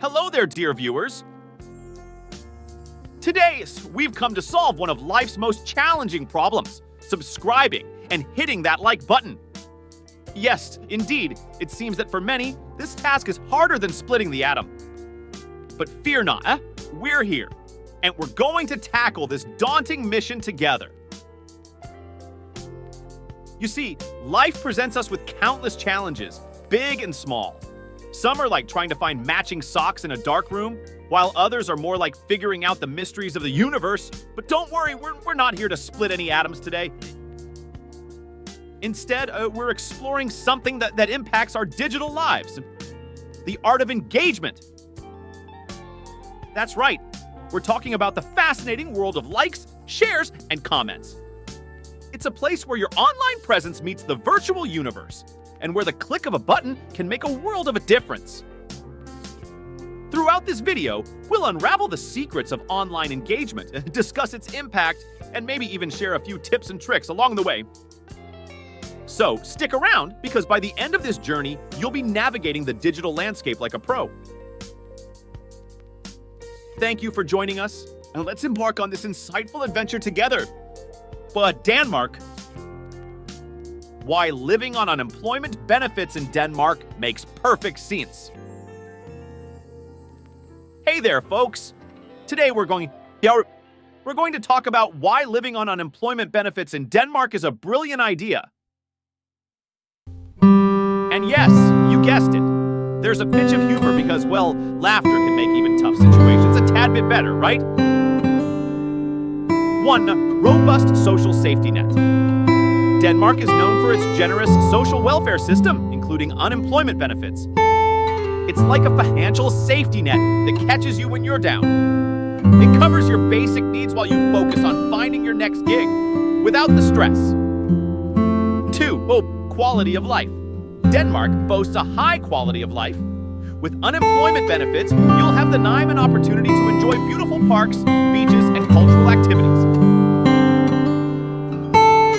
Hello there, dear viewers. Today, we've come to solve one of life's most challenging problems, subscribing and hitting that like button. Yes, indeed, it seems that for many, this task is harder than splitting the atom. But fear not, we're here, and we're going to tackle this daunting mission together. You see, life presents us with countless challenges, big and small. Some are like trying to find matching socks in a dark room, while others are more like figuring out the mysteries of the universe. But don't worry, we're not here to split any atoms today. Instead, we're exploring something that impacts our digital lives, the art of engagement. That's right, we're talking about the fascinating world of likes, shares, and comments. It's a place where your online presence meets the virtual universe, and where the click of a button can make a world of a difference. Throughout this video, we'll unravel the secrets of online engagement, discuss its impact, and maybe even share a few tips and tricks along the way. So stick around, because by the end of this journey, you'll be navigating the digital landscape like a pro. Thank you for joining us, and let's embark on this insightful adventure together. But Denmark, why living on unemployment benefits in Denmark makes perfect sense. Hey there, folks. Today we're going to talk about why living on unemployment benefits in Denmark is a brilliant idea. And yes, you guessed it. There's a pinch of humor because, well, laughter can make even tough situations a tad bit better, right? 1. Robust social safety net. Denmark is known for its generous social welfare system, including unemployment benefits. It's like a financial safety net that catches you when you're down. It covers your basic needs while you focus on finding your next gig, without the stress. 2. Quality of life. Denmark boasts a high quality of life. With unemployment benefits, you'll have the time and opportunity to enjoy beautiful parks, beaches, and cultural activities.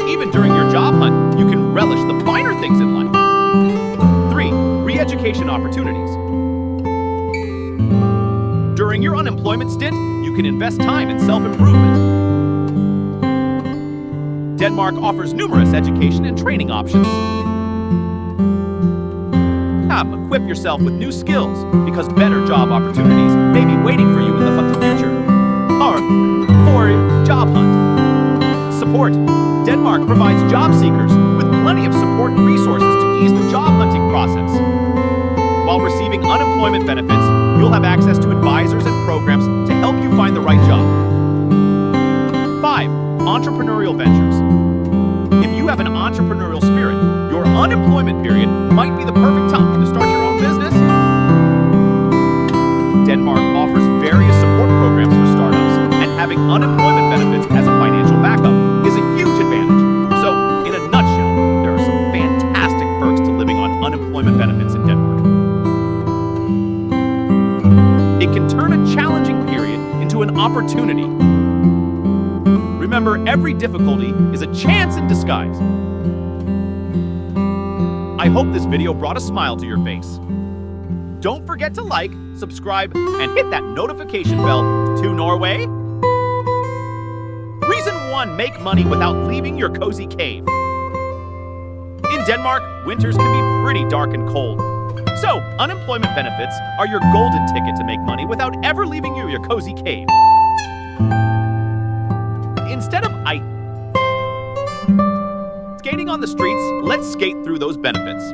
Even during your job hunt, you can relish the finer things in life. 3. Re-education opportunities. During your unemployment stint, you can invest time in self-improvement. Denmark offers numerous education and training options. Equip yourself with new skills, because better job opportunities may be waiting for you in the future. 4. Job hunt. Support. Denmark provides job seekers with plenty of support and resources to ease the job hunting process. While receiving unemployment benefits, you'll have access to advisors and programs to help you find the right job. 5. Entrepreneurial ventures. If you have an entrepreneurial spirit, your unemployment period might be the perfect time to start your own business. Denmark offers various support programs for startups, and having unemployment benefits as a financial backup is a huge advantage. So, in a nutshell, there are some fantastic perks to living on unemployment benefits in Denmark. It can turn a challenging period into an opportunity. Remember, every difficulty is a chance in disguise. I hope this video brought a smile to your face. Don't forget to like, subscribe, and hit that notification bell to Norway. Reason 1, make money without leaving your cozy cave. In Denmark, winters can be pretty dark and cold. So, unemployment benefits are your golden ticket to make money without ever leaving your cozy cave. Instead of skating on the streets, let's skate through those benefits.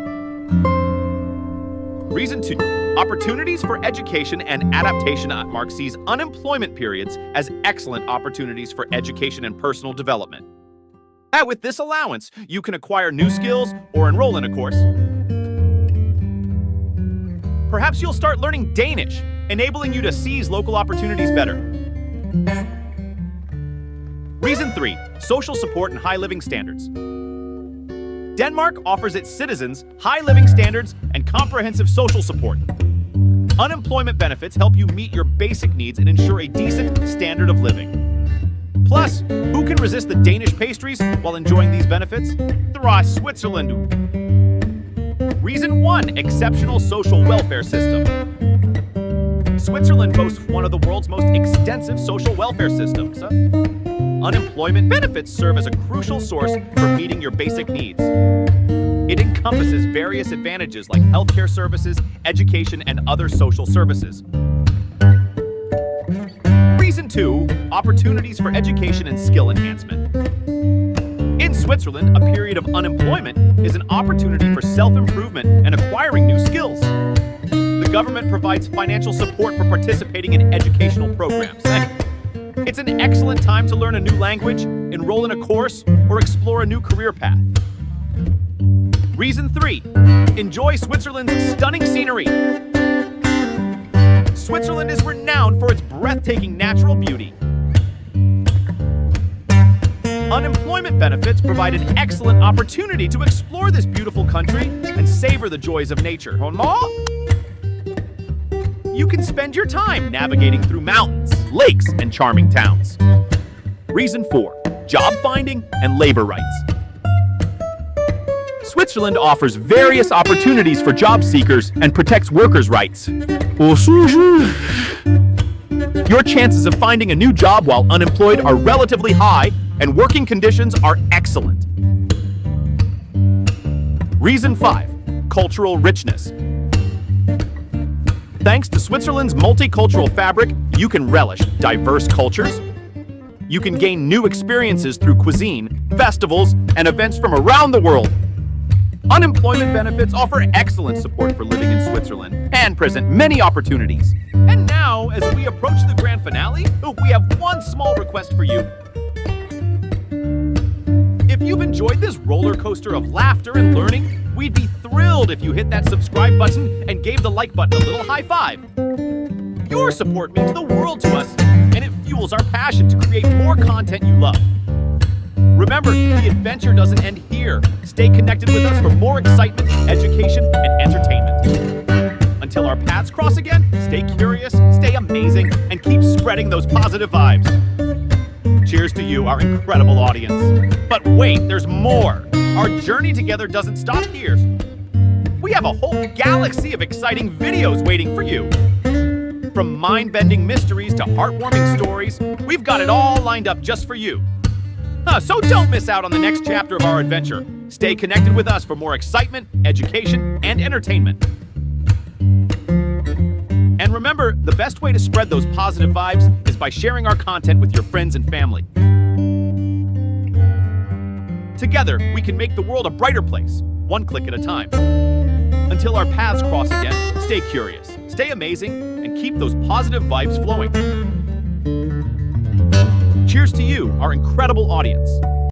Reason 2, opportunities for education and adaptation. Denmark sees unemployment periods as excellent opportunities for education and personal development. With this allowance, you can acquire new skills or enroll in a course. Perhaps you'll start learning Danish, enabling you to seize local opportunities better. Reason 3, social support and high living standards. Denmark offers its citizens high living standards and comprehensive social support. Unemployment benefits help you meet your basic needs and ensure a decent standard of living. Plus, who can resist the Danish pastries while enjoying these benefits? Switzerland. Reason 1, exceptional social welfare system. Switzerland boasts one of the world's most extensive social welfare systems. Unemployment benefits serve as a crucial source for meeting your basic needs. It encompasses various advantages like healthcare services, education, and other social services. Reason 2, opportunities for education and skill enhancement. In Switzerland, a period of unemployment is an opportunity for self-improvement and acquiring new skills. The government provides financial support for participating in educational programs. It's an excellent time to learn a new language, enroll in a course, or explore a new career path. Reason 3, enjoy Switzerland's stunning scenery. Switzerland is renowned for its breathtaking natural beauty. Unemployment benefits provide an excellent opportunity to explore this beautiful country and savor the joys of nature. You can spend your time navigating through mountains, lakes, and charming towns. Reason 4, job finding and labor rights. Switzerland offers various opportunities for job seekers and protects workers' rights. Your chances of finding a new job while unemployed are relatively high, and working conditions are excellent. Reason 5, cultural richness. Thanks to Switzerland's multicultural fabric, you can relish diverse cultures. You can gain new experiences through cuisine, festivals, and events from around the world. Unemployment benefits offer excellent support for living in Switzerland and present many opportunities. And now, as we approach the grand finale, we have one small request for you. If you've enjoyed this roller coaster of laughter and learning, we'd be thrilled if you hit that subscribe button and gave the like button a little high five. Your support means the world to us, and it fuels our passion to create more content you love. Remember, the adventure doesn't end here. Stay connected with us for more excitement, education, and entertainment. Until our paths cross again, stay curious, stay amazing, and keep spreading those positive vibes. Cheers to you, our incredible audience. But wait, there's more. Our journey together doesn't stop here. We have a whole galaxy of exciting videos waiting for you. From mind-bending mysteries to heartwarming stories, we've got it all lined up just for you. So don't miss out on the next chapter of our adventure. Stay connected with us for more excitement, education, and entertainment. And remember, the best way to spread those positive vibes is by sharing our content with your friends and family. Together, we can make the world a brighter place, one click at a time. Until our paths cross again, stay curious, stay amazing, and keep those positive vibes flowing. Cheers to you, our incredible audience.